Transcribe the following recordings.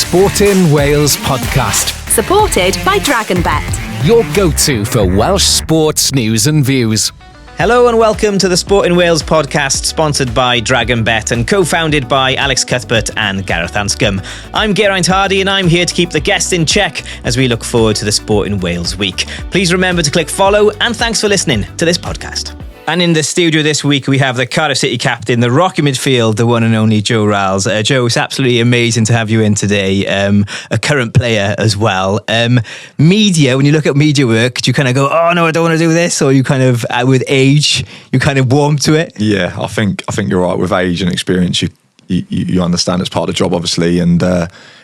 Sportin Wales podcast. Supported by DragonBet. Your go-to for Welsh sports news and views. Hello and welcome to the Sportin Wales podcast, sponsored by DragonBet and co-founded by Alex Cuthbert and Gareth Anscombe. I'm Geraint Hardy and I'm here to keep the guests in check as we look forward to the Sportin Wales week. Please remember to click follow and thanks for listening to this podcast. And in the studio this week, we have the Cardiff City captain, the rocky midfield, the one and only Joe Ralls. Joe, it's absolutely amazing to have you in today. A current player as well. Media, when you look at media work, do you kind of go, oh no, I don't want to do this? Or you kind of, with age, you kind of warm to it? Yeah, I think you're right. With age and experience, you understand it's part of the job, obviously, and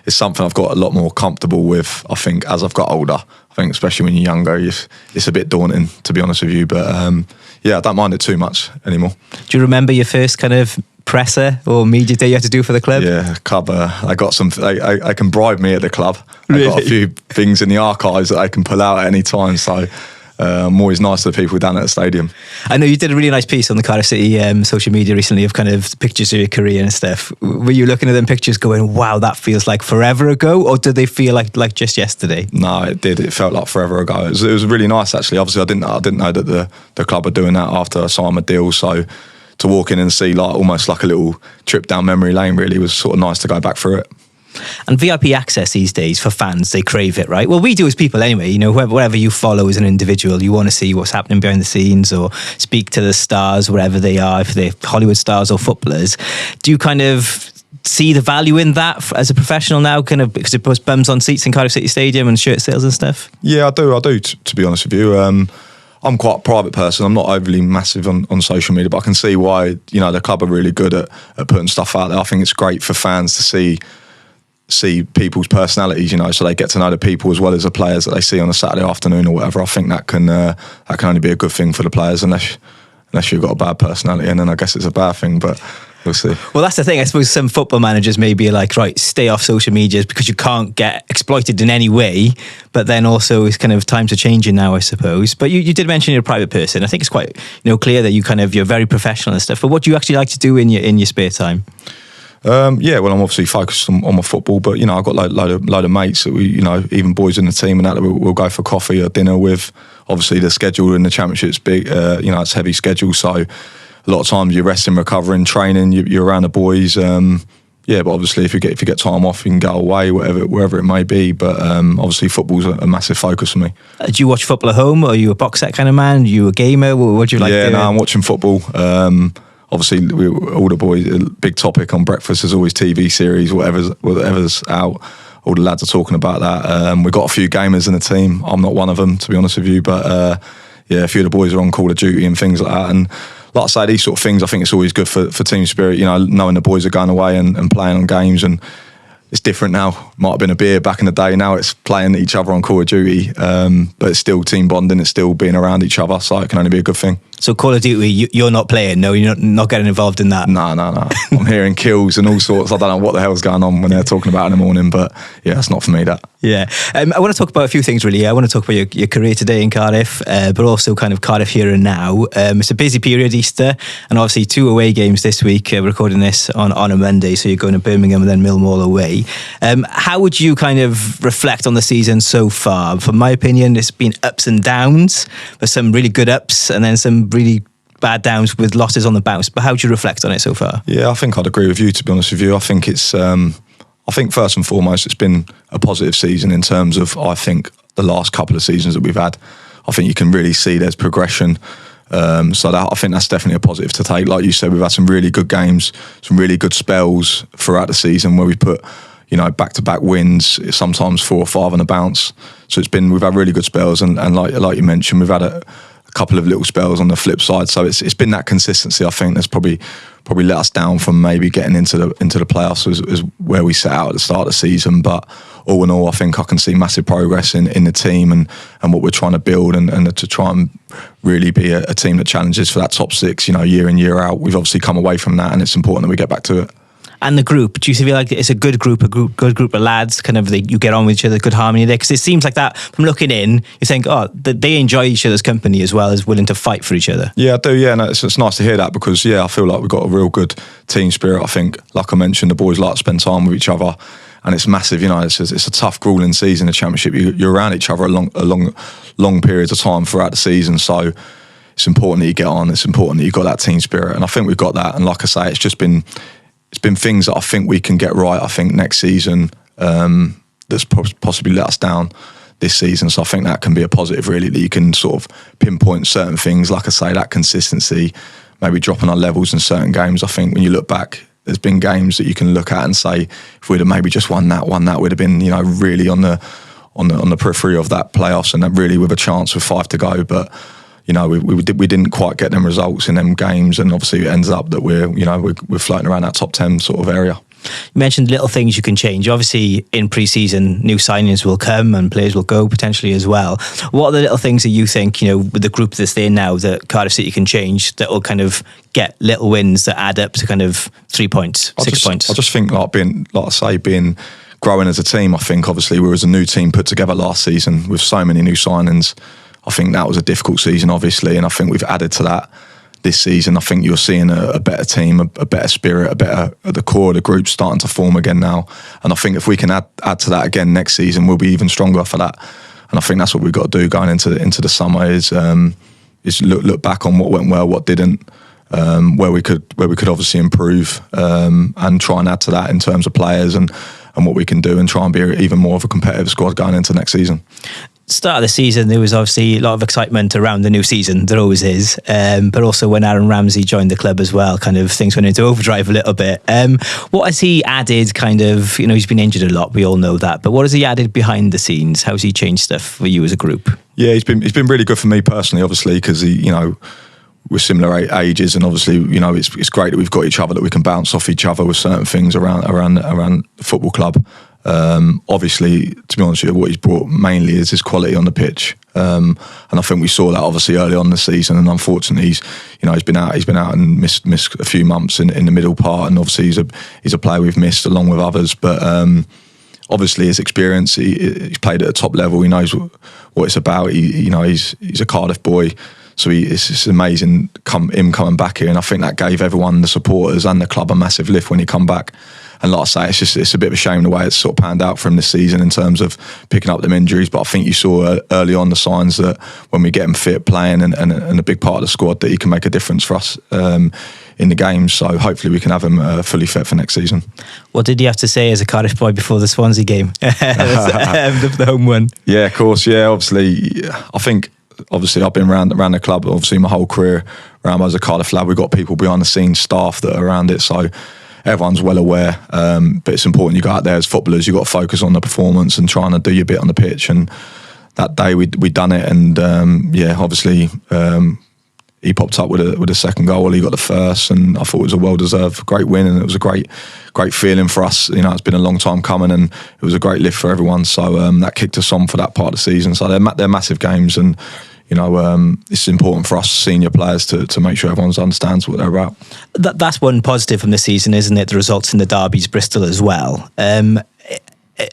it's something I've got a lot more comfortable with, I think, as I've got older. I think especially when you're younger, it's a bit daunting, to be honest with you, but yeah, I don't mind it too much anymore. Do you remember your first kind of presser or media day you had to do for the club? Yeah, club. I got some. I can bribe me at the club. Really? I got a few things in the archives that I can pull out at any time. So I'm always nice to the people down at the stadium. I know you did a really nice piece on the Cardiff City social media recently of kind of pictures of your career and stuff. Were you looking at them pictures going, wow, that feels like forever ago? Or did they feel like just yesterday? No, it did. It felt like forever ago. It was really nice, actually. Obviously, I didn't know that the club were doing that after I signed my deal. So to walk in and see like almost like a little trip down memory lane really was sort of nice to go back through it. And VIP access these days for fans, they crave it, right? Well, we do as people anyway. You know, whoever you follow as an individual, you want to see what's happening behind the scenes or speak to the stars, wherever they are, if they're Hollywood stars or footballers. Do you kind of see the value in that as a professional now, kind of because it puts bums on seats in Cardiff City Stadium and shirt sales and stuff? Yeah, I do. To be honest with you, I'm quite a private person. I'm not overly massive on social media, but I can see why, you know, the club are really good at putting stuff out there. I think it's great for fans to see people's personalities, you know, so they get to know the people as well as the players that they see on a Saturday afternoon or whatever. I think that can only be a good thing for the players unless you've got a bad personality, and then I guess it's a bad thing, but we'll see. Well, that's the thing. I suppose some football managers may be like, right, stay off social media because you can't get exploited in any way, but then also it's kind of times are changing now, I suppose. But you did mention you're a private person. I think it's quite clear that you're very professional and stuff, but what do you actually like to do in your spare time? Yeah, well, I'm obviously focused on my football, but you know, I've got a load of mates that we, you know, even boys in the team and that we'll go for coffee or dinner with. Obviously, the schedule in the championship's big. You know, it's a heavy schedule, so a lot of times you're resting, recovering, training. You're around the boys. Yeah, but obviously, if you get time off, you can go away, wherever it may be. But obviously, football's a massive focus for me. Do you watch football at home? Or are you a box set kind of man? Are you a gamer? What do you like? Yeah, no, I'm watching football. Obviously, all the boys, a big topic on breakfast is always TV series, whatever's out. All the lads are talking about that. We've got a few gamers in the team. I'm not one of them, to be honest with you. But yeah, a few of the boys are on Call of Duty and things like that. And like I say, these sort of things, I think it's always good for team spirit, you know, knowing the boys are going away and playing on games. And it's different now. Might have been a beer back in the day. Now it's playing each other on Call of Duty. But it's still team bonding. It's still being around each other. So it can only be a good thing. So Call of Duty, you're not playing? No, you're not getting involved in that? No. I'm hearing kills and all sorts. I don't know what the hell's going on when they're talking about it in the morning, but yeah, it's not for me, that. Yeah. I want to talk about a few things, really. I want to talk about your career today in Cardiff, but also kind of Cardiff here and now. It's a busy period, Easter, and obviously 2 away games this week. We're recording this on a Monday, so you're going to Birmingham and then Millwall away. How would you kind of reflect on the season so far? From my opinion, it's been ups and downs, but some really good ups and then some really bad downs with losses on the bounce. But how do you reflect on it so far? Yeah, I think I'd agree with you, to be honest with you. I think it's I think first and foremost it's been a positive season in terms of, I think, the last couple of seasons that we've had. I think you can really see there's progression. So I think that's definitely a positive to take. Like you said, we've had some really good games, some really good spells throughout the season where we put, you know, back-to-back wins, sometimes 4 or 5 on a bounce. So we've had really good spells, and like you mentioned, we've had a couple of little spells on the flip side. So it's been that consistency, I think, that's probably let us down from maybe getting into the playoffs as where we set out at the start of the season. But all in all, I think I can see massive progress in the team and what we're trying to build and to try and really be a team that challenges for that top 6, you know, year in, year out. We've obviously come away from that, and it's important that we get back to it. And the group, do you feel like it's a good group of lads, kind of you get on with each other, good harmony there? Because it seems like that from looking in, you think, oh, they enjoy each other's company as well as willing to fight for each other. Yeah, I do, yeah, and it's nice to hear that because, yeah, I feel like we've got a real good team spirit. I think, like I mentioned, the boys like to spend time with each other, and it's massive. You know, it's a tough, grueling season. The Championship, you're around each other a long periods of time throughout the season. So it's important that you get on. It's important that you've got that team spirit, and I think we've got that. And like I say, it's been things that I think we can get right. I think next season that's possibly let us down this season. So I think that can be a positive, really, that you can sort of pinpoint certain things. Like I say, that consistency, maybe dropping our levels in certain games. I think when you look back, there's been games that you can look at and say, if we'd have maybe just won that, we'd have been, really on the periphery of that playoffs, and then really with a chance with 5 to go. But we didn't quite get them results in them games, and obviously it ends up that we're floating around that top 10 sort of area. You mentioned little things you can change. Obviously, in pre-season, new signings will come and players will go potentially as well. What are the little things that you think, with the group that's there now, that Cardiff City can change, that will kind of get little wins that add up to kind of 3 points, 6 points? I just think being growing as a team. I think obviously we was a new team put together last season with so many new signings. I think that was a difficult season, obviously, and I think we've added to that this season. I think you're seeing a better team, a better spirit, the core of the group starting to form again now. And I think if we can add to that again next season, we'll be even stronger for that. And I think that's what we've got to do going into the summer is look back on what went well, what didn't, where we could obviously improve, and try and add to that in terms of players and what we can do, and try and be even more of a competitive squad going into next season. Start of the season, there was obviously a lot of excitement around the new season. There always is. But also when Aaron Ramsey joined the club as well, kind of things went into overdrive a little bit. What has he added kind of, he's been injured a lot, we all know that. But what has he added behind the scenes? How's he changed stuff for you as a group? Yeah, he's been really good for me personally, obviously, because we're similar ages, and obviously, it's great that we've got each other, that we can bounce off each other with certain things around the football club. Obviously, to be honest with you, what he's brought mainly is his quality on the pitch, and I think we saw that obviously early on in the season. And unfortunately, he's been out and missed a few months in the middle part, and obviously he's a player we've missed along with others. But obviously, his experience, he's played at a top level. He knows what it's about. He's a Cardiff boy. So it's amazing him coming back here, and I think that gave everyone, the supporters and the club, a massive lift when he come back. And like I say, it's a bit of a shame the way it's sort of panned out for him this season in terms of picking up them injuries. But I think you saw early on the signs that when we get him fit, playing and a big part of the squad, that he can make a difference for us in the games. So hopefully we can have him fully fit for next season. What did you have to say as a Cardiff boy before the Swansea game, the home one? Yeah, of course. Yeah, obviously, I think. Obviously, I've been around the club, obviously, my whole career around as a Cardiff lad. We've got people behind the scenes, staff that are around it, so everyone's well aware. But it's important you go out there as footballers, you've got to focus on the performance and trying to do your bit on the pitch. And that day we done it, and obviously he popped up with a second goal. He got the first, and I thought it was a well-deserved great win, and it was a great feeling for us. It's been a long time coming, and it was a great lift for everyone. So that kicked us on for that part of the season. So they're massive games, and it's important for us senior players to make sure everyone understands what they're about. That's one positive from the season, isn't it? The results in the derbies, Bristol as well.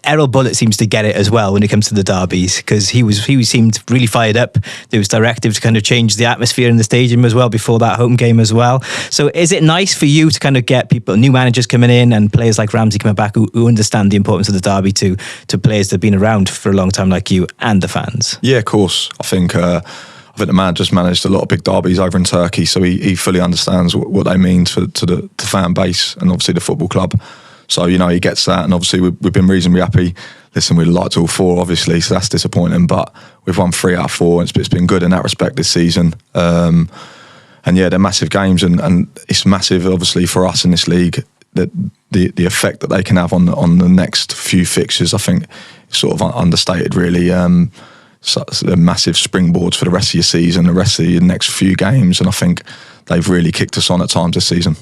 Errol Bullitt seems to get it as well when it comes to the derbies, because he seemed really fired up. There was directive to kind of change the atmosphere in the stadium as well before that home game as well. So is it nice for you to kind of get new managers coming in and players like Ramsey coming back who understand the importance of the derby to players that have been around for a long time like you and the fans? Yeah, of course. I think the man just managed a lot of big derbies over in Turkey, so he fully understands what they mean to the fan base and obviously the football club. So, he gets that, and obviously we've been reasonably happy. Listen, we'd like to all 4, obviously, so that's disappointing, but we've won 3 out of 4, and it's been good in that respect this season. And they're massive games, and it's massive, obviously, for us in this league, that the effect that they can have on the next few fixtures. I think it's sort of understated, really. So they're massive springboards for the rest of your season, the rest of your next few games, and I think they've really kicked us on at times this season.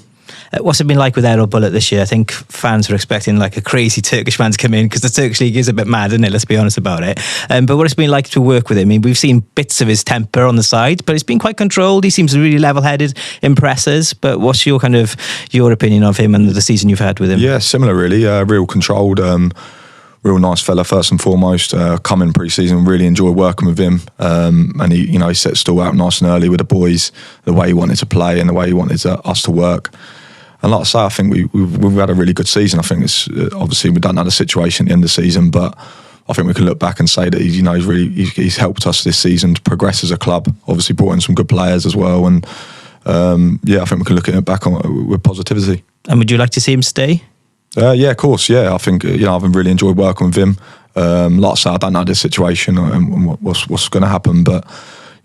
What's it been like with Errol Bullitt this year? I think fans were expecting like a crazy Turkish man to come in, because the Turkish league is a bit mad, isn't it? Let's be honest about it. But what it's been like to work with him? I mean, we've seen bits of his temper on the side, but it's been quite controlled. He seems really level-headed, impresses. But what's your opinion of him and the season you've had with him? Yeah, similar really. Real controlled, real nice fella first and foremost. Come in pre-season, really enjoy working with him. And he set stall out nice and early with the boys, the way he wanted to play and the way he wanted us to work. And like I say, I think we've had a really good season. I think it's obviously we don't know the situation at the end of the season, but I think we can look back and say that he's helped us this season to progress as a club. Obviously brought in some good players as well, and I think we can look at it back on with positivity. And would you like to see him stay? Yeah, of course. Yeah, I think I've really enjoyed working with him. Like I say, I don't know the situation and what's going to happen, but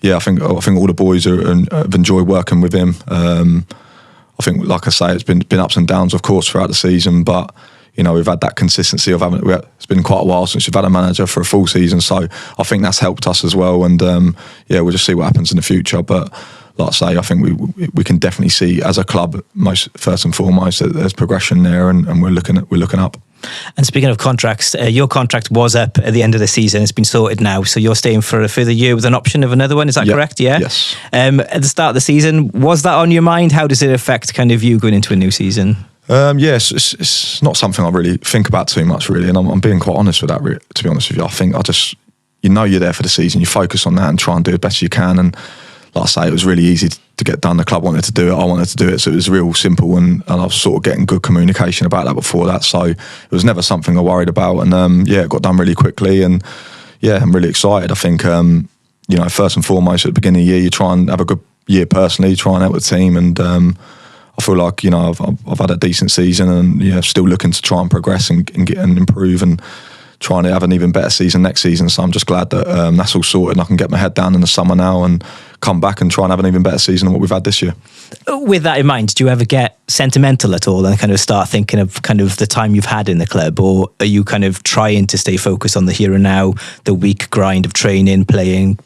yeah, I think all the boys have enjoyed working with him. I think, like I say, it's been ups and downs, of course, throughout the season, but we've had that consistency of having. It's been quite a while since we've had a manager for a full season, so I think that's helped us as well. And we'll just see what happens in the future. But like I say, I think we can definitely see as a club, first and foremost, that there's progression there, and we're looking up. And speaking of contracts, your contract was up at the end of the season. It's been sorted now, so you're staying for a further year with an option of another one. Is that correct? Yeah. Yes. At the start of the season, was that on your mind? How does it affect kind of you going into a new season? Yes, it's not something I really think about too much, really, and I'm being quite honest with that. To be honest with you, I think you're there for the season. You focus on that and try and do the best you can. And like I say, it was really easy to get done. The club wanted to do it. I wanted to do it. So it was real simple. And I was sort of getting good communication about that before that. So it was never something I worried about. And it got done really quickly. And I'm really excited. I think, first and foremost, at the beginning of the year, you try and have a good year personally, try and help the team. And I feel like, I've had a decent season and, still looking to try and progress and get and improve and trying to have an even better season next season. So I'm just glad that that's all sorted and I can get my head down in the summer now and come back and try and have an even better season than what we've had this year. With that in mind, do you ever get sentimental at all and kind of start thinking of kind of the time you've had in the club, or are you kind of trying to stay focused on the here and now, the week grind of training, playing,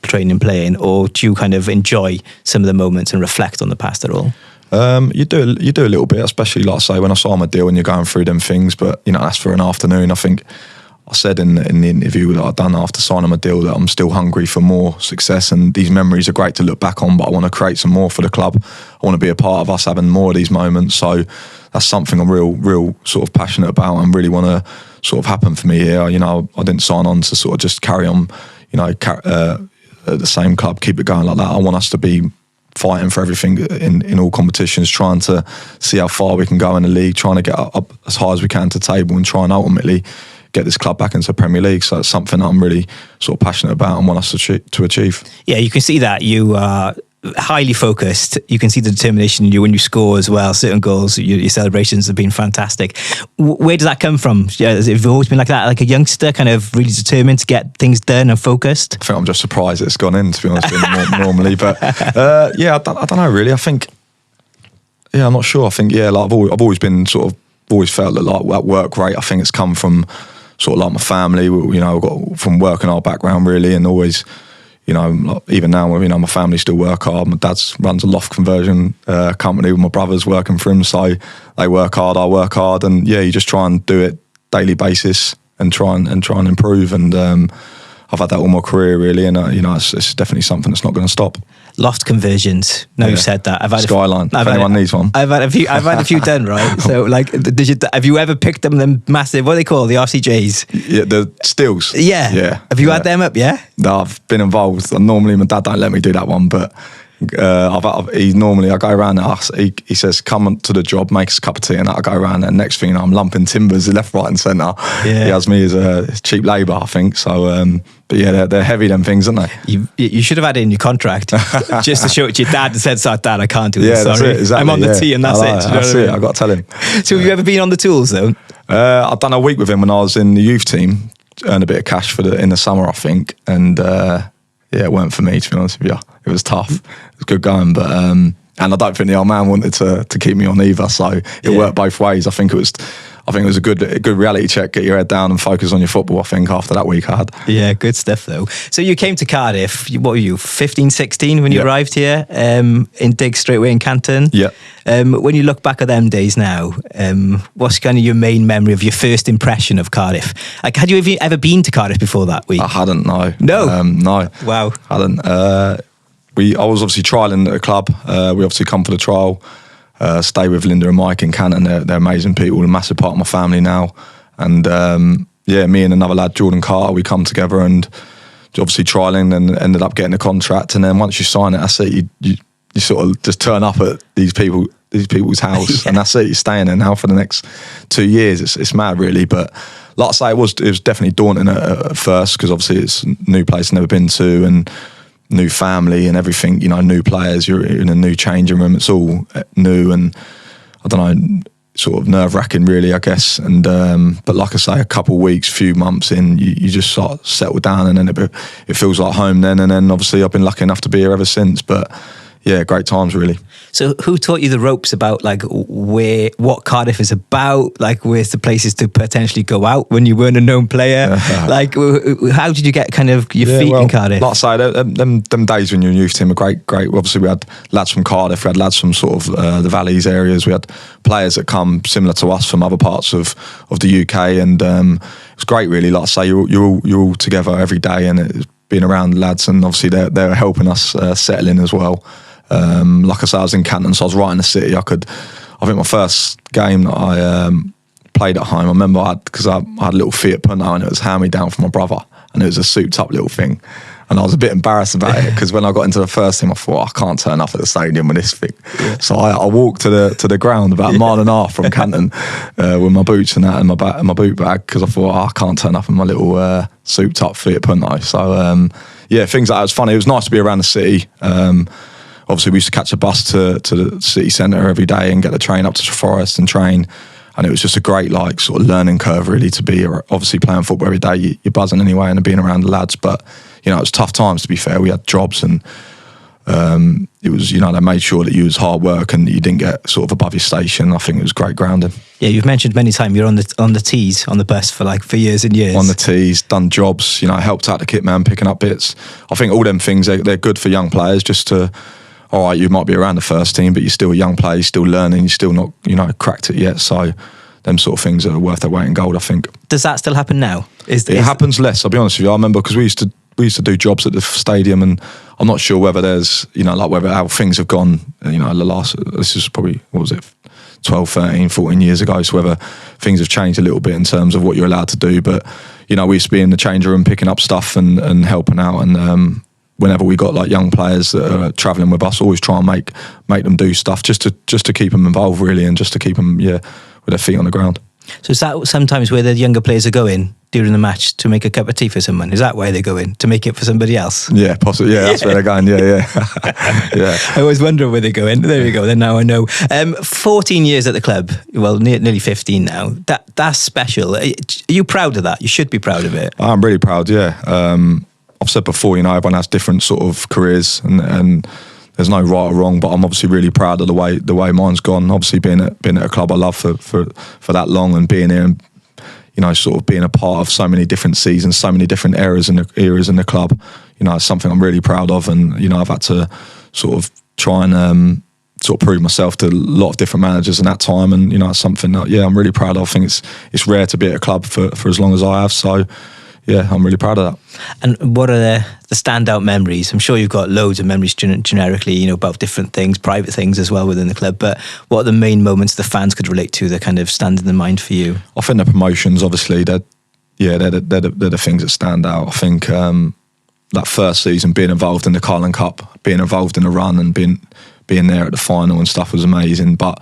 or do you kind of enjoy some of the moments and reflect on the past at all? You do a little bit, especially like I say when I saw my deal and you're going through them things, but that's for an afternoon. I think I said in the interview that I've done after signing my deal that I'm still hungry for more success, and these memories are great to look back on, but I want to create some more for the club. I want to be a part of us having more of these moments. So that's something I'm real sort of passionate about and really want to sort of happen for me here. I didn't sign on to sort of just carry on, at the same club, keep it going like that. I want us to be fighting for everything in all competitions, trying to see how far we can go in the league, trying to get up as high as we can to the table and try and ultimately get this club back into the Premier League. So it's something that I'm really sort of passionate about and want us to achieve. Yeah, you can see that you are highly focused. You can see the determination in you when you score as well. Certain goals, your celebrations have been fantastic. Where does that come from? Have you always been like that, like a youngster, kind of really determined to get things done and focused? I think I'm just surprised it's gone in, to be honest with you, normally. But I don't know really. I think, I'm not sure. I think, like I've always been always felt that like that work rate, I think it's come from sort of like my family, got from working our background really, and always, even now, my family still work hard. My dad runs a loft conversion company with my brothers working for him, so they work hard, I work hard, and you just try and do it daily basis and try and improve. And I've had that all my career really, and it's definitely something that's not going to stop. Loft conversions. No, you've said that. I've had Skyline. If anyone needs one, I've had a few done. Right. So, like, have you ever picked them massive? What do they call the RCJs? Yeah, the stills. Yeah. Have you had them up? Yeah. No, I've been involved. Normally, my dad don't let me do that one, but I go around there. He says, "Come to the job, make us a cup of tea," and I go around there. Next thing I'm lumping timbers left, right, and centre. Yeah. He has me as cheap labour, I think. So, but they're heavy, them things, aren't they? You should have had it in your contract just to show it to your dad and said, "So, Dad, I can't do this. That's sorry, it, exactly, I'm on the tee, and that's it." That's it. I got to tell him. So, have you ever been on the tools though? I've done a week with him when I was in the youth team. Earned a bit of cash in the summer, I think, and it weren't for me, to be honest with you. It was tough. It was good going, but and I don't think the old man wanted to keep me on either. So it worked both ways. I think it was a good reality check. Get your head down and focus on your football. I think after that week I had. Yeah, good stuff though. So you came to Cardiff. What were you, 15, 16 when you arrived here? In Dig straight away in Canton. Yeah. When you look back at them days now, what's kind of your main memory of your first impression of Cardiff? Like, had you ever been to Cardiff before that week? I hadn't. No. No. Wow. Hadn't. I was obviously trialling at a club. We obviously come for the trial, stay with Linda and Mike in Canton. They're amazing people, a massive part of my family now. And me and another lad, Jordan Carter, we come together and obviously trialling and ended up getting a contract. And then once you sign it, that's it. You sort of just turn up at these people these people's house, and that's it. You're staying there now for the next 2 years. It's mad, really. But like I say, it was definitely daunting at first, because obviously it's a new place I've never been to, and new family and everything. New players. You're in a new changing room. It's all new, and I don't know, sort of nerve-wracking, really, I guess. And but like I say, a couple of weeks, few months in, you just sort of settle down, and then it feels like home then. And then obviously I've been lucky enough to be here ever since. But yeah, great times, really. So who taught you the ropes about like what Cardiff is about? Like, where's the places to potentially go out when you weren't a known player? Like, how did you get kind of your feet in Cardiff? Like I say, them days when you're in youth team are great. Obviously, we had lads from Cardiff, we had lads from sort of the Valleys areas. We had players that come similar to us from other parts of the UK, and it was great, really. Like I say, you're all together every day, and it's being around lads, and obviously they're helping us settle in as well. Like I say, I was in Canton, so I was right in the city. I think my first game that I played at home, I remember because I had a little Fiat Punto, and it was hand-me-down from my brother, and it was a souped-up little thing. And I was a bit embarrassed about it, because when I got into the first team, I thought, I can't turn up at the stadium with this thing. Yeah. So I walked to the ground about a mile and a half from Canton with my boots and that, and my boot bag, because I thought, I can't turn up in my little souped-up Fiat Punto. So yeah, things like that was funny. It was nice to be around the city. Obviously, we used to catch a bus to the city centre every day and get the train up to Forest and train. And it was just a great, like, sort of learning curve, really, to be obviously playing football every day. You're buzzing anyway, and being around the lads. But, it was tough times, to be fair. We had jobs, and it was, they made sure that you was hard work and you didn't get sort of above your station. I think it was great grounding. Yeah, you've mentioned many times you're on the tees on the bus for years and years. On the tees, done jobs, helped out the kit man, picking up bits. I think all them things, they're good for young players, just to... All right, you might be around the first team, but you're still a young player, you're still learning, you're still not, cracked it yet. So them sort of things are worth their weight in gold, I think. Does that still happen now? It happens less, I'll be honest with you. I remember, because we used to do jobs at the stadium, and I'm not sure whether there's, whether how things have gone, this is probably, 12, 13, 14 years ago, so whether things have changed a little bit in terms of what you're allowed to do. But, we used to be in the change room picking up stuff and helping out, and whenever we got like young players that are travelling with us, always try and make them do stuff just to keep them involved, really, and just to keep them with their feet on the ground. So is that sometimes where the younger players are going during the match, to make a cup of tea for someone? Is that why they're going, to make it for somebody else? Yeah, possibly. Yeah, that's where they're going. Yeah. Yeah. I always wonder where they're going. There we go. Then now I know. 14 years at the club. Well, nearly 15 now. That's special. Are you proud of that? You should be proud of it. I'm really proud. Yeah. I've said before, everyone has different sort of careers, and there's no right or wrong. But I'm obviously really proud of the way mine's gone. Obviously, being at a club I love for that long, and being here, and sort of being a part of so many different seasons, so many different eras in the club. It's something I'm really proud of, and I've had to sort of try and sort of prove myself to a lot of different managers in that time, and it's something that I'm really proud of. I think it's rare to be at a club for as long as I have. So. Yeah, I'm really proud of that. And what are the standout memories? I'm sure you've got loads of memories generically, about different things, private things as well within the club. But what are the main moments the fans could relate to that kind of stand in the mind for you? I think the promotions, obviously, they're the things that stand out. I think that first season, being involved in the Carling Cup, being involved in the run, and being there at the final and stuff was amazing. But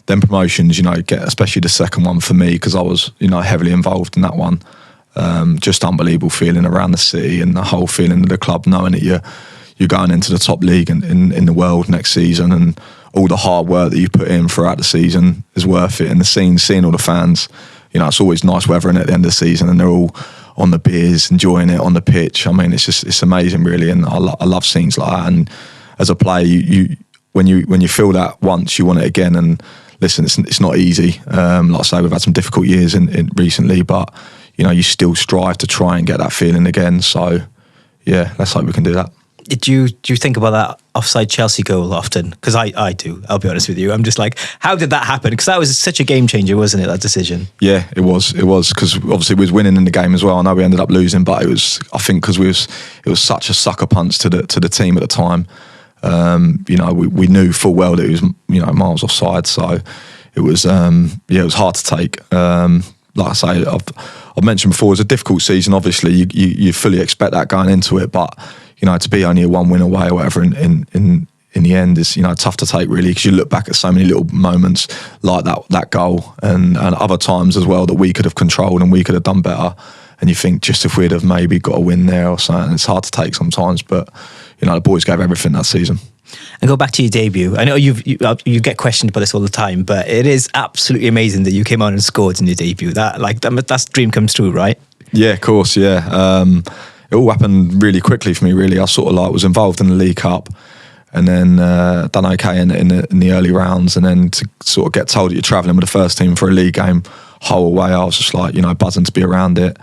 then promotions, especially the second one for me, because I was, heavily involved in that one. Just unbelievable feeling around the city, and the whole feeling of the club, knowing that you're going into the top league in the world next season, and all the hard work that you put in throughout the season is worth it. And seeing all the fans, it's always nice weather in at the end of the season, and they're all on the beers, enjoying it on the pitch. I mean, it's amazing, really, and I love scenes like that. And as a player, you when you feel that once, you want it again. And listen, it's not easy. Like I say, we've had some difficult years in recently, but you still strive to try and get that feeling again. So, yeah, let's hope we can do that. Do you think about that offside Chelsea goal often? Because I do, I'll be honest with you. I'm just like, how did that happen? Because that was such a game changer, wasn't it, that decision? Yeah, it was, because obviously we was winning in the game as well. I know we ended up losing, but it was, I think, because it was such a sucker punch to the team at the time. We knew full well that it was, miles offside. So it was, it was hard to take. Like I say, I've mentioned before, it was a difficult season. Obviously, you fully expect that going into it, but to be only a one win away or whatever in in the end is, tough to take really, because you look back at so many little moments like that goal and other times as well that we could have controlled and we could have done better. And you think just if we'd have maybe got a win there or something, it's hard to take sometimes, but the boys gave everything that season. And go back to your debut. I know you get questioned about this all the time, but it is absolutely amazing that you came on and scored in your debut. That's dream comes true, right? Yeah, of course, yeah. It all happened really quickly for me, really. I sort of was involved in the League Cup and then done okay in the early rounds, and then to sort of get told that you're travelling with the first team for a league game whole way, I was just buzzing to be around it.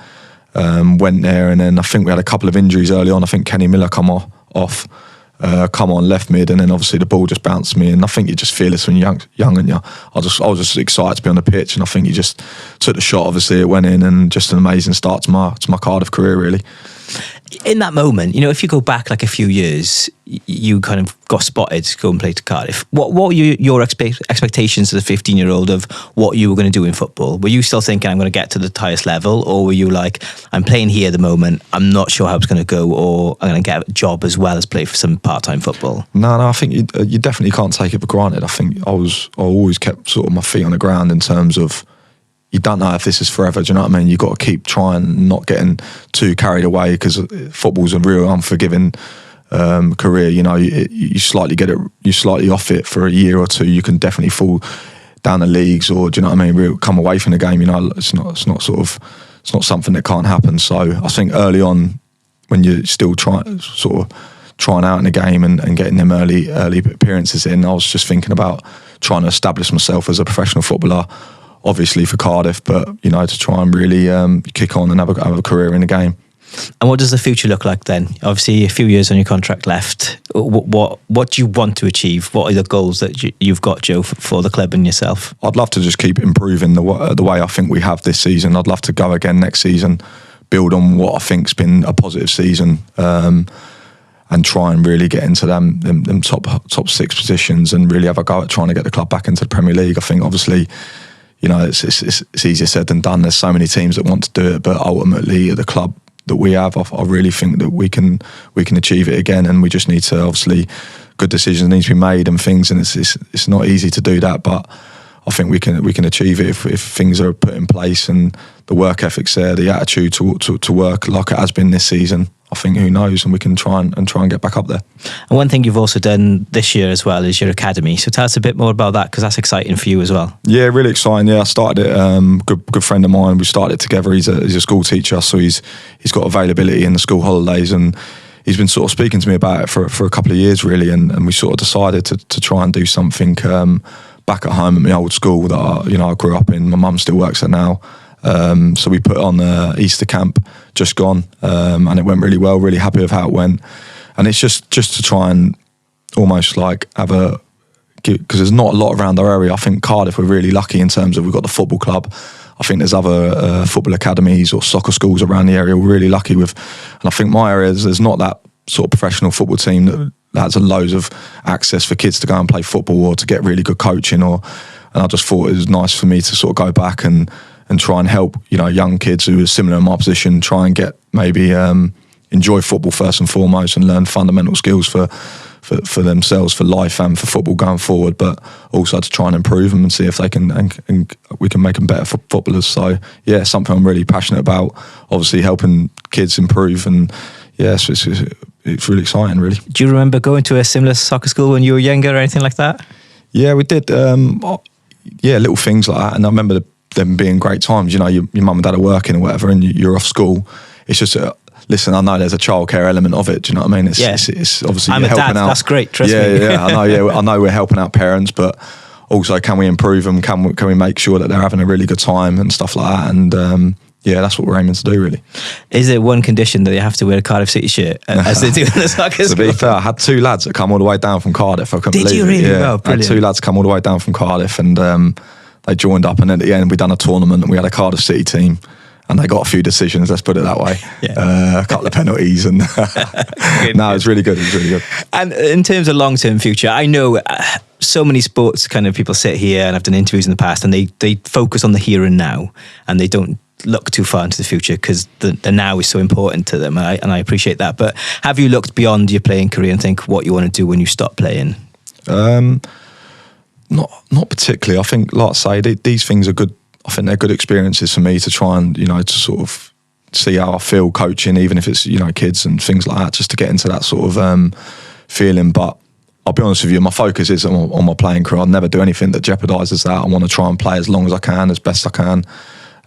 Went there, and then I think we had a couple of injuries early on. I think Kenny Miller come on left mid, and then obviously the ball just bounced me, and I think you just fearless when you're young and I was just excited to be on the pitch, and I think you just took the shot. Obviously it went in, and just an amazing start to my Cardiff career really. In that moment, if you go back like a few years, you kind of got spotted to go and play to Cardiff. What were your expectations as a 15-year-old of what you were going to do in football? Were you still thinking, I'm going to get to the highest level? Or were you like, I'm playing here at the moment, I'm not sure how it's going to go, or I'm going to get a job as well as play for some part-time football? No, I think you definitely can't take it for granted. I think I always kept sort of my feet on the ground in terms of, you don't know if this is forever, do you know what I mean? You've got to keep trying, not getting too carried away, because football's a real unforgiving career. You slightly off it for a year or two, you can definitely fall down the leagues, or do you know what I mean? Really come away from the game. It's not something that can't happen. So I think early on, when you're still trying out in the game and getting them early appearances in, I was just thinking about trying to establish myself as a professional footballer. Obviously for Cardiff, but to try and really kick on and have a career in the game. And what does the future look like then? Obviously, a few years on your contract left. What do you want to achieve? What are the goals that you've got, Joe, for the club and yourself? I'd love to just keep improving the way I think we have this season. I'd love to go again next season, build on what I think's been a positive season, and try and really get into them top six positions and really have a go at trying to get the club back into the Premier League. I think obviously, it's easier said than done. There's so many teams that want to do it, but ultimately at the club that we have, I really think that we can achieve it again, and we just need to, obviously, good decisions need to be made and things, and it's not easy to do that, but I think we can achieve it if things are put in place and the work ethic's there, the attitude to work like it has been this season. I think who knows, and we can try and get back up there. And one thing you've also done this year as well is your academy. So tell us a bit more about that, because that's exciting for you as well. Yeah, really exciting. Yeah, I started it. Good friend of mine. We started it together. He's a school teacher, so he's got availability in the school holidays, and he's been sort of speaking to me about it for a couple of years really, and we sort of decided to try and do something back at home at my old school that I grew up in. My mum still works there now. So we put on Easter camp just gone, and it went really well. Really happy with how it went, and it's just to try and almost like because there's not a lot around our area. I think Cardiff, we're really lucky in terms of we've got the football club. I think there's other football academies or soccer schools around the area we're really lucky with, and I think my area there's not that sort of professional football team that has loads of access for kids to go and play football or to get really good coaching. And I just thought it was nice for me to sort of go back and try and help young kids who are similar in my position, try and get maybe enjoy football first and foremost and learn fundamental skills for themselves, for life and for football going forward, but also to try and improve them and see if they can and we can make them better footballers. So yeah, something I'm really passionate about, obviously helping kids improve, and yeah, so it's really exciting really. Do you remember going to a similar soccer school when you were younger or anything like that? Yeah, we did. Little things like that, and I remember them being great times. Your mum and dad are working or whatever, and you're off school. It's just listen, I know there's a childcare element of it. Do you know what I mean? It's obviously I'm you're a helping dad. out. That's great. Trust me. Yeah, I know. Yeah, I know we're helping out parents, but also can we improve them? Can we make sure that they're having a really good time and stuff like that? And yeah, that's what we're aiming to do, really. Is it one condition that you have to wear a Cardiff City shirt as they do in the soccer school? To be fair, I had two lads that come all the way down from Cardiff. I couldn't believe it. Did you really? Yeah, Oh, brilliant. I had two lads come all the way down from Cardiff, and they joined up, and at the end we done a tournament, and we had a Cardiff City team, and they got a few decisions, let's put it that way. Yeah. A couple of penalties, and no, it's really good. It's really good. And in terms of long-term future, I know so many sports kind of people sit here, and I've done interviews in the past, and they focus on the here and now, and they don't look too far into the future because the now is so important to them, and I appreciate that. But have you looked beyond your playing career and think what you want to do when you stop playing? Not particularly. I think, like I say, these things are good. I think they're good experiences for me to try and, to sort of see how I feel coaching, even if it's, kids and things like that, just to get into that sort of feeling. But I'll be honest with you, my focus is on my playing career. I'll never do anything that jeopardises that. I want to try and play as long as I can, as best I can.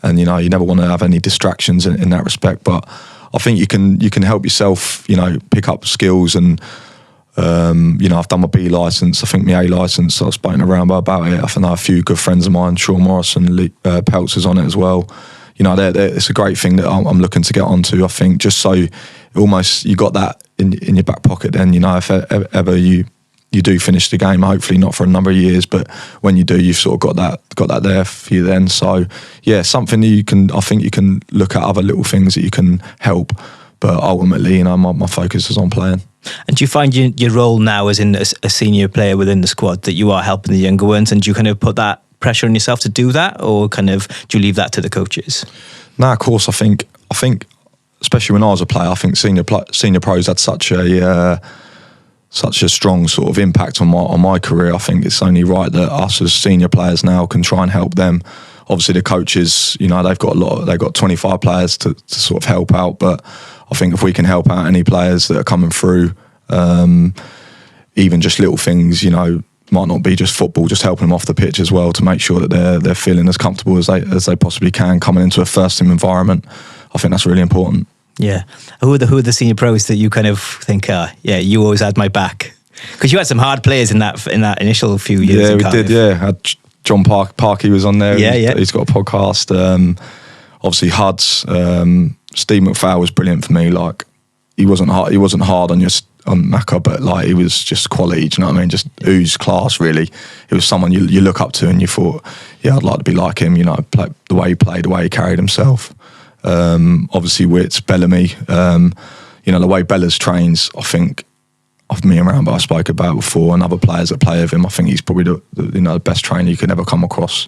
And, you never want to have any distractions in that respect. But I think you can help yourself, pick up skills and, I've done my B licence. I think my A licence, I was spoken around about it. I know a few good friends of mine, Sean Morris and Peltz is on it as well. It's a great thing that I'm looking to get onto. I think just so almost you got that in your back pocket. Then if ever you do finish the game, hopefully not for a number of years, but when you do, you've sort of got that there for you then. So yeah, something that I think you can look at other little things that you can help. But ultimately, my focus is on playing. And do you find your role now as in a senior player within the squad that you are helping the younger ones, and do you kind of put that pressure on yourself to do that, or kind of do you leave that to the coaches? No, of course. I think especially when I was a player, I think senior pros had such a strong sort of impact on my career. I think it's only right that us as senior players now can try and help them. Obviously, the coaches, they've got 25 players to sort of help out, but I think if we can help out any players that are coming through, even just little things, might not be just football, just helping them off the pitch as well to make sure that they're feeling as comfortable as they possibly can coming into a first team environment. I think that's really important. Yeah. Who are the senior pros that you kind of think, you always had my back? Because you had some hard players in that initial few years. Yeah, we did. Yeah, had John Parky was on there. Yeah. He's got a podcast. Obviously, Huds. Steve McPhail was brilliant for me. Like, he wasn't hard on Macca, but like he was just quality. Do you know what I mean? Just ooze class. Really, he was someone you look up to, and you thought, I'd like to be like him. The way he played, the way he carried himself. Obviously, Wits, Bellamy. The way Bellas trains. I think of me and Rambo I spoke about before, and other players that play with him. I think he's probably the best trainer you could ever come across.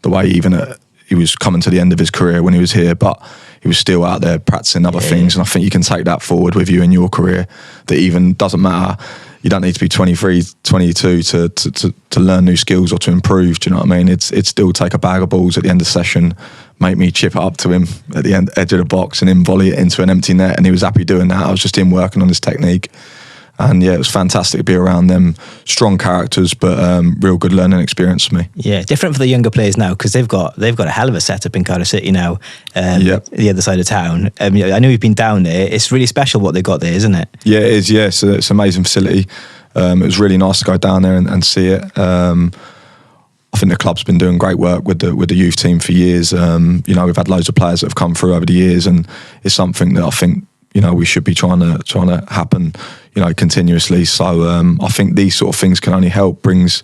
The way he was coming to the end of his career when he was here, but he was still out there practicing other things. And I think you can take that forward with you in your career. That even doesn't matter. You don't need to be 23, 22 to learn new skills or to improve. Do you know what I mean? It's still take a bag of balls at the end of session, make me chip it up to him at the edge of the box and him volley it into an empty net. And he was happy doing that. I was just him working on his technique. And yeah, it was fantastic to be around them. Strong characters, but real good learning experience for me. Yeah, different for the younger players now because they've got a hell of a setup in Cardiff City now. The other side of town. I know you've been down there. It's really special what they've got there, isn't it? Yeah, it is. Yeah, so it's an amazing facility. It was really nice to go down there and see it. I think the club's been doing great work with the youth team for years. We've had loads of players that have come through over the years, and it's something that I think we should be trying to happen, continuously. So I think these sort of things can only help brings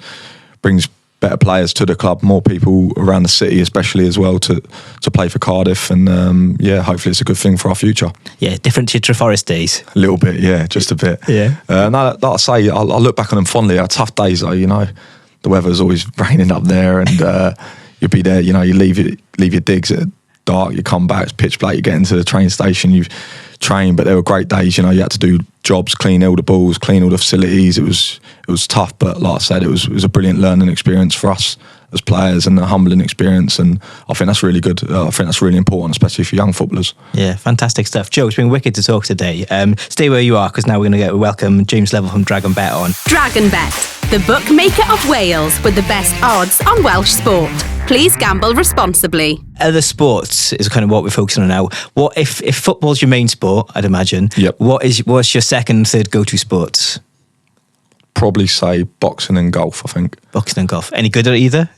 better players to the club, more people around the city, especially as well to play for Cardiff, and hopefully it's a good thing for our future. Yeah, different to your Treforest days. A little bit, yeah, just a bit. Yeah. No, like I say, I look back on them fondly. Our tough days though, the weather's always raining up there, and you'll be there. You leave your digs at dark, you come back, it's pitch black, you get into the train station, you've trained, but they were great days. You had to do jobs, clean all the balls, clean all the facilities. It was tough, but like I said, it was a brilliant learning experience for us as players and a humbling experience, and I think that's really good. I think that's really important, especially for young footballers. Yeah, fantastic stuff. Joe, it's been wicked to talk today. Stay where you are, because now we're going to welcome James Level from DragonBet on. DragonBet, the bookmaker of Wales with the best odds on Welsh sport. Please gamble responsibly. Other sports is kind of what we're focusing on now. What if football's your main sport, I'd imagine. Yep. What's your second, third go-to sports? Probably say boxing and golf, I think. Boxing and golf. Any good at either?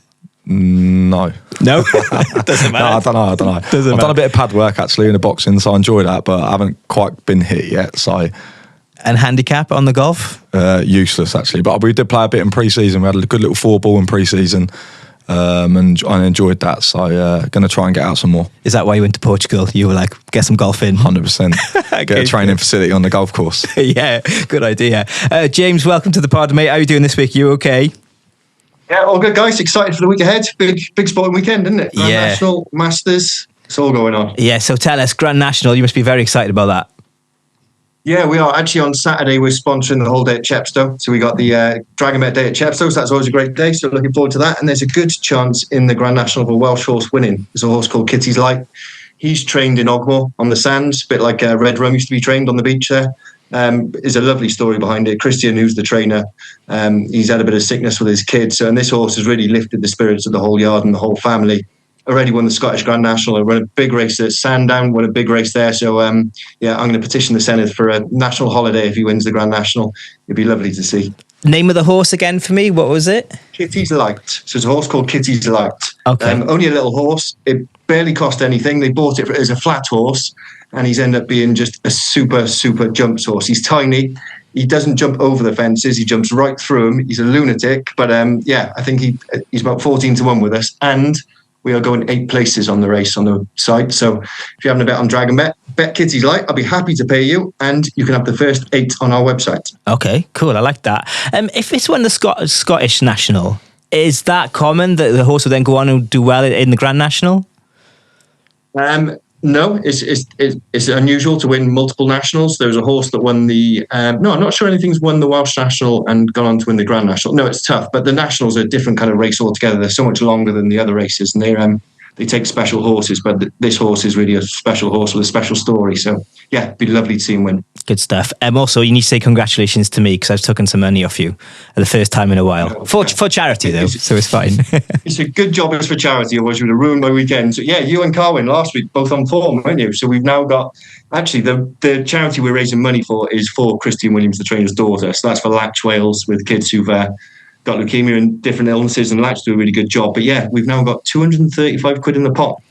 No. Doesn't matter. No, I don't know. I've done a bit of pad work actually in the boxing, so I enjoy that, but I haven't quite been hit yet. So. And handicap on the golf? Useless actually, but we did play a bit in pre-season. We had a good little 4-ball in pre-season. And I enjoyed that, so going to try and get out some more. Is that why you went to Portugal? You were like, get some golf in? 100%. Get a training facility on the golf course. Yeah, good idea. James, welcome to the pod, mate. How are you doing this week? You okay? Yeah, all good, guys. Excited for the week ahead. Big sporting weekend, isn't it? Yeah. National, Masters. It's all going on. Yeah, so tell us, Grand National, you must be very excited about that. Yeah, we are. Actually, on Saturday, we're sponsoring the whole day at Chepstow. So we got the DragonBet day at Chepstow, so that's always a great day. So looking forward to that. And there's a good chance in the Grand National of a Welsh horse winning. There's a horse called Kitty's Light. He's trained in Ogmore on the sands, a bit like Red Rum used to be trained on the beach there. There's a lovely story behind it. Christian, who's the trainer, he's had a bit of sickness with his kids. So, and this horse has really lifted the spirits of the whole yard and the whole family. Already won the Scottish Grand National. I run a big race at Sandown, won a big race there. So, I'm going to petition the Senedd for a national holiday if he wins the Grand National. It'd be lovely to see. Name of the horse again for me, what was it? Kitty's Light. So it's a horse called Kitty's Light. Okay. Only a little horse. It barely cost anything. They bought it as a flat horse, and he's ended up being just a super, super jumps horse. He's tiny. He doesn't jump over the fences. He jumps right through them. He's a lunatic. But I think he's about 14-1 with us. And we are going 8 places on the race on the site. So if you're having a bet on DragonBet, bet Kitty's Light. I'll be happy to pay you, and you can have the first 8 on our website. Okay, cool. I like that. If it's won the Scottish National, is that common that the horse will then go on and do well in the Grand National? No, it's unusual to win multiple nationals. There was a horse that won the... I'm not sure anything's won the Welsh National and gone on to win the Grand National. No, it's tough, but the Nationals are a different kind of race altogether. They're so much longer than the other races, and they take special horses, but this horse is really a special horse with a special story. So, yeah, it'd be lovely to see him win. Good stuff. Also, you need to say congratulations to me because I've taken some money off you for the first time in a while. For charity, though, so it's fine. It's a good job it's for charity, otherwise you would have ruined my weekend. So, yeah, you and Carwyn last week, both on form, weren't you? So we've now got... Actually, the charity we're raising money for is for Christian Williams, the trainer's daughter. So that's for Latch Wales with kids who've... got leukemia and different illnesses, and Latch do a really good job. But yeah, we've now got 235 quid in the pot,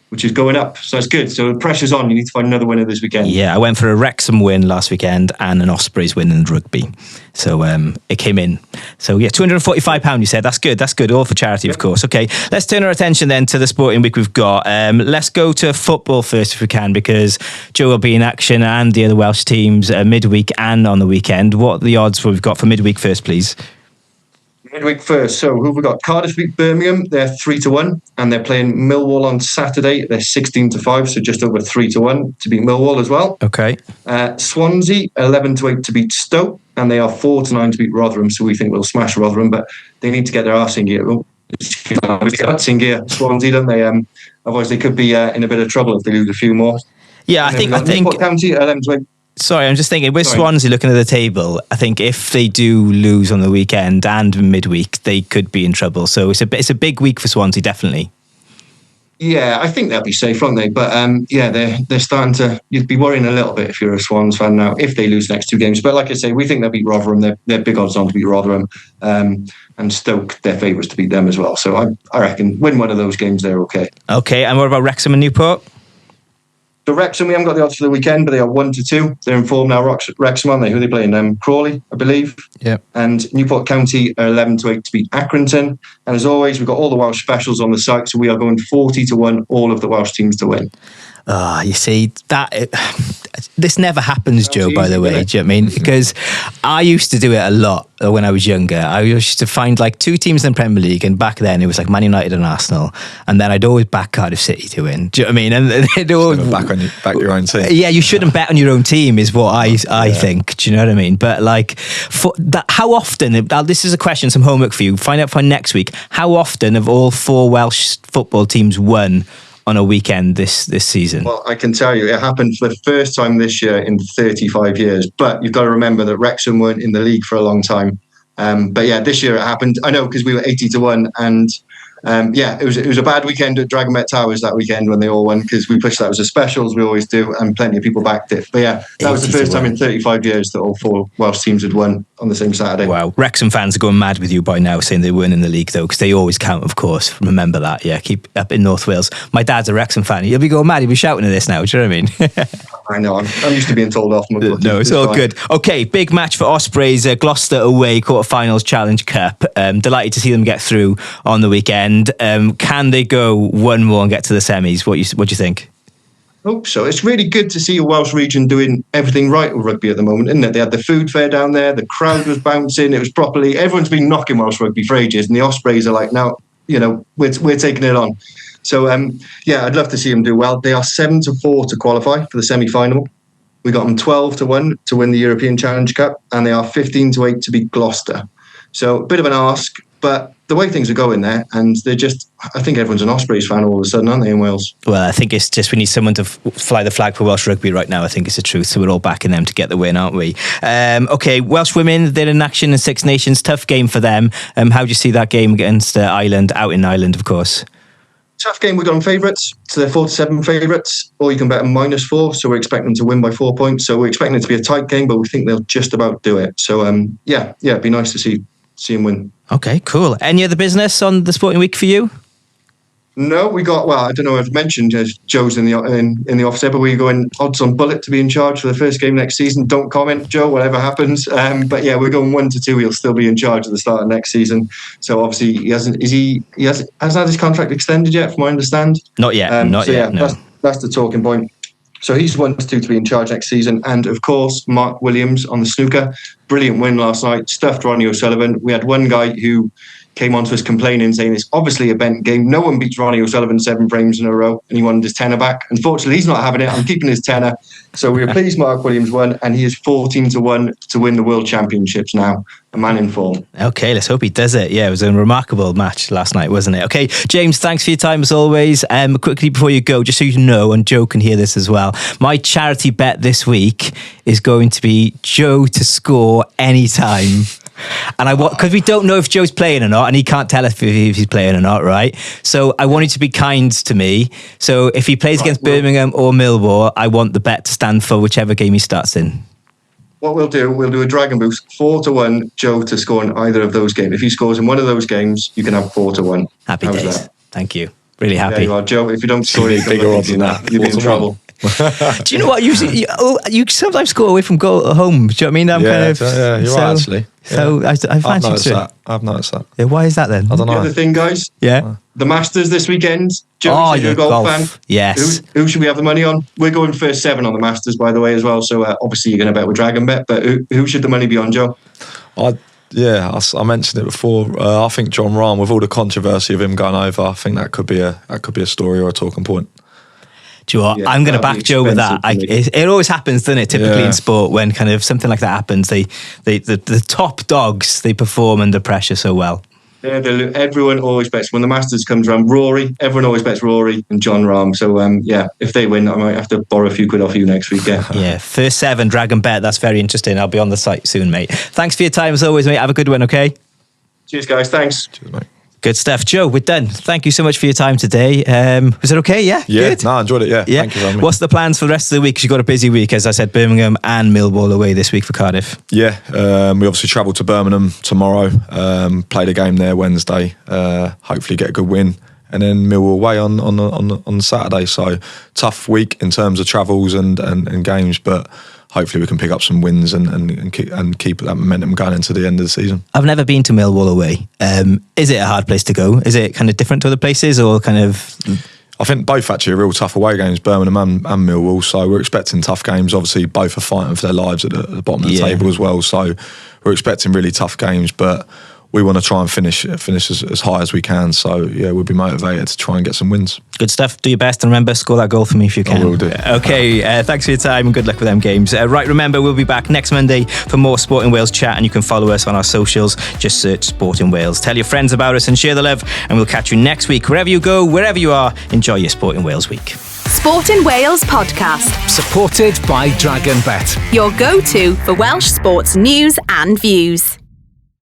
which is going up. So it's good. So the pressure's on. You need to find another winner this weekend. Yeah, I went for a Wrexham win last weekend and an Ospreys win in rugby. So it came in. So yeah, £245 you said. That's good. That's good. All for charity, of course. Okay, let's turn our attention then to the sporting week we've got. Let's go to football first if we can, because Joe will be in action and the other Welsh teams midweek and on the weekend. What are the odds we've got for midweek first, please? Midweek first. So who have we got? Cardiff beat Birmingham. They're 3-1, and they're playing Millwall on Saturday. They're 16-5, so just over 3-1 to beat Millwall as well. Okay. Swansea 11-8 to beat Stoke, and they are 4-9 to beat Rotherham. So we think we'll smash Rotherham, but they need to get their arse in gear. In gear, Swansea, don't they? Otherwise, they could be in a bit of trouble if they lose a few more. Yeah, I think. County 11-8. Sorry, I'm just thinking, with Swansea looking at the table, I think if they do lose on the weekend and midweek, they could be in trouble. So it's a big week for Swansea, definitely. Yeah, I think they'll be safe, won't they? But they're starting to... You'd be worrying a little bit if you're a Swans fan now, if they lose the next 2 games. But like I say, we think they'll beat Rotherham. They're big odds on to beat Rotherham. And Stoke, they're favourites to beat them as well. So I reckon win one of those games, they're okay. Okay, and what about Wrexham and Newport? So Wrexham, we haven't got the odds for the weekend, but they are 1-2. They're in form now. Wrexham, aren't they? Who are they playing? Crawley, I believe. Yep. And Newport County are 11-8 to beat Accrington. And as always, we've got all the Welsh specials on the site, so we are going 40-1, all of the Welsh teams to win. You see, this never happens, Joe, by the way. Do you know what I mean? Because I used to do it a lot when I was younger. I used to find like 2 teams in the Premier League, and back then it was like Man United and Arsenal, and then I'd always back Cardiff City to win. Do you know what I mean? And they'd always back your own team. Yeah, you shouldn't bet on your own team, is what I think. Do you know what I mean? But like, for that, how often? This is a question, some homework for you. Find out for next week. How often have all 4 Welsh football teams won on a weekend this season? Well, I can tell you it happened for the first time this year in 35 years. But you've got to remember that Wrexham weren't in the league for a long time. But yeah, this year it happened. I know, because we were 80-1, and it was a bad weekend at DragonBet Towers that weekend when they all won, because we pushed that as a special, as we always do, and plenty of people backed it. But yeah, that was the first time in 35 years that all 4 Welsh teams had won on the same Saturday. Wow. Wrexham fans are going mad with you by now, saying they weren't in the league, though, because they always count, of course. Remember that. Yeah, keep up in North Wales. My dad's a Wrexham fan. He'll be going mad. He'll be shouting at this now. Do you know what I mean? I know. I'm used to being told off. No, it's all good. Okay, big match for Ospreys. Gloucester away, quarterfinals Challenge Cup. Delighted to see them get through on the weekend. Can they go one more and get to the semis? What do you think? Hope so. It's really good to see a Welsh region doing everything right with rugby at the moment, isn't it? They had the food fair down there, the crowd was bouncing, it was properly... Everyone's been knocking Welsh rugby for ages, and the Ospreys are like, now, we're taking it on. So, I'd love to see them do well. They are 7-4 to qualify for the semi-final. We got them 12-1 to win the European Challenge Cup, and they are 15-8 to beat Gloucester. So a bit of an ask, but the way things are going there, and they're just, I think everyone's an Ospreys fan all of a sudden, aren't they, in Wales? Well, I think it's just we need someone to fly the flag for Welsh rugby right now. I think it's the truth. So we're all backing them to get the win, aren't we? Okay, Welsh women, they're in action in Six Nations. Tough game for them. How do you see that game against Ireland, out in Ireland, of course? Tough game. We've got them favourites, so they're 4-7 favourites, or you can bet them -4. So we're expecting them to win by 4 points. So we're expecting it to be a tight game, but we think they'll just about do it. So it'd be nice to see them win. Okay, cool. Any other business on the sporting week for you? No, we got, I don't know if I've mentioned Joe's in the office there, but we're going odds on Bullet to be in charge for the first game next season. Don't comment, Joe, whatever happens. But yeah, we're going 1-2. He'll still be in charge at the start of next season. So obviously he hasn't had his contract extended yet, from what I understand. Not yet. No. That's the talking point. So he's 1-2 to be in charge next season. And of course, Mark Williams on the snooker. Brilliant win last night. Stuffed Ronnie O'Sullivan. We had one guy who came on to us complaining, saying it's obviously a bent game. No one beats Ronnie O'Sullivan 7 frames in a row, and he wanted his tenner back. Unfortunately, he's not having it. I'm keeping his tenner. So we were pleased Mark Williams won, and he is 14-1 to win the World Championships now. A man in form. Okay, let's hope he does it. Yeah, it was a remarkable match last night, wasn't it? Okay, James, thanks for your time as always. Quickly before you go, just so you know, and Joe can hear this as well, my charity bet this week is going to be Joe to score anytime. And because we don't know if Joe's playing or not, and he can't tell us if he's playing or not, right? So I want you to be kind to me. So if he plays against Birmingham or Millwall, I want the bet to stand for whichever game he starts in. What we'll do a Dragon Boost 4-1 Joe to score in either of those games. If he scores in one of those games, you can have 4-1. Happy How's days. That? Thank you. Really happy. There you are, Joe. If you don't score, you'll be in trouble. Do you know what? You sometimes score away from goal at home. Do you know what I mean? You're right, actually. So yeah. I've noticed that. I've noticed that. Yeah, why is that then? I don't know. The other thing, guys. Yeah. The Masters this weekend. Joe, you're a golf fan. Yes. Who should we have the money on? We're going first 7 on the Masters, by the way, as well. So obviously you're going to bet with DragonBet. But who should the money be on, Joe? I mentioned it before. I think John Rahm, with all the controversy of him going over, I think that could be a story or a talking point. Do you know what? Yeah, I'm going to back Joe with that. It always happens, doesn't it? Typically in sport, when kind of something like that happens, the top dogs, they perform under pressure so well. Yeah, everyone always bets when the Masters comes around. Rory, everyone always bets Rory and John Rahm. So if they win, I might have to borrow a few quid off you next week. Yeah, first 7 DragonBet. That's very interesting. I'll be on the site soon, mate. Thanks for your time as always, mate. Have a good one. Okay. Cheers, guys. Thanks. Cheers, mate. Good stuff. Joe, we're done. Thank you so much for your time today. Was it okay? Yeah? Good? No, I enjoyed it, yeah. Thank you very much. What's the plans for the rest of the week? Because you've got a busy week, as I said, Birmingham and Millwall away this week for Cardiff. Yeah, we obviously travel to Birmingham tomorrow, play the game there Wednesday, hopefully get a good win, and then Millwall away on Saturday. So tough week in terms of travels and games, but hopefully we can pick up some wins and keep that momentum going into the end of the season. I've never been to Millwall away. Is it a hard place to go? Is it kind of different to other places, or kind of? I think both actually are real tough away games, Birmingham and Millwall. So we're expecting tough games. Obviously, both are fighting for their lives at the bottom of the table as well. So we're expecting really tough games, but we want to try and finish as high as we can. So yeah, we'll be motivated to try and get some wins. Good stuff. Do your best, and remember, score that goal for me if you can. I will do. Okay, thanks for your time and good luck with them games. Right, remember, we'll be back next Monday for more Sporting Wales chat, and you can follow us on our socials. Just search Sporting Wales. Tell your friends about us and share the love, and we'll catch you next week. Wherever you go, wherever you are, enjoy your Sporting Wales week. Sportin Wales podcast. Supported by DragonBet. Your go-to for Welsh sports news and views.